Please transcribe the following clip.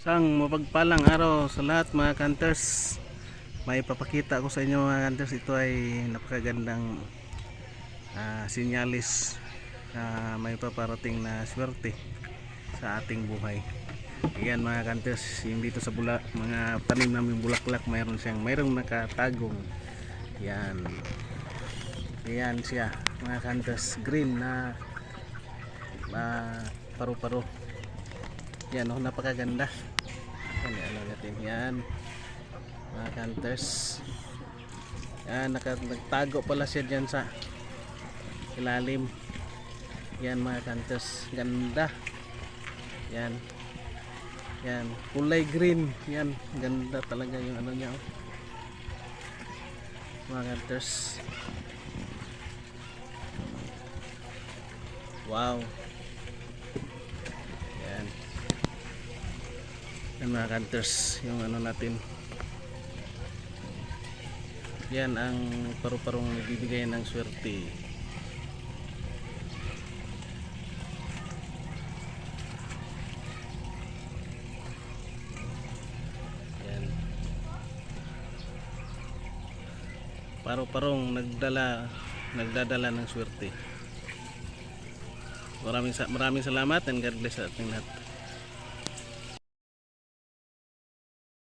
Isang mapagpalang araw sa lahat mga hunters. May papakita ko sa inyo mga hunters. Ito ay napakagandang sinyalis na may paparating na swerte sa ating buhay. Ayan mga hunters, yung dito sa mga tanim namin bulaklak, mayroong nakatagong. Yan. Ayan siya mga hunters, green na paru-paro. Yan, oh, napakaganda. Ano natin yan mga hunters. Yan, nagtago pala siya dyan sa ilalim. Yan mga hunters, ganda. Yan, yan, kulay green. Yan, ganda talaga yung ano niya, oh. Mga hunters, wow. Yan mga hunters, yung ano natin. Yan ang paru-parong nagbibigay ng swerte. Yan, paru-parong nagdadala ng swerte. Maraming salamat and God bless sa ating lahat.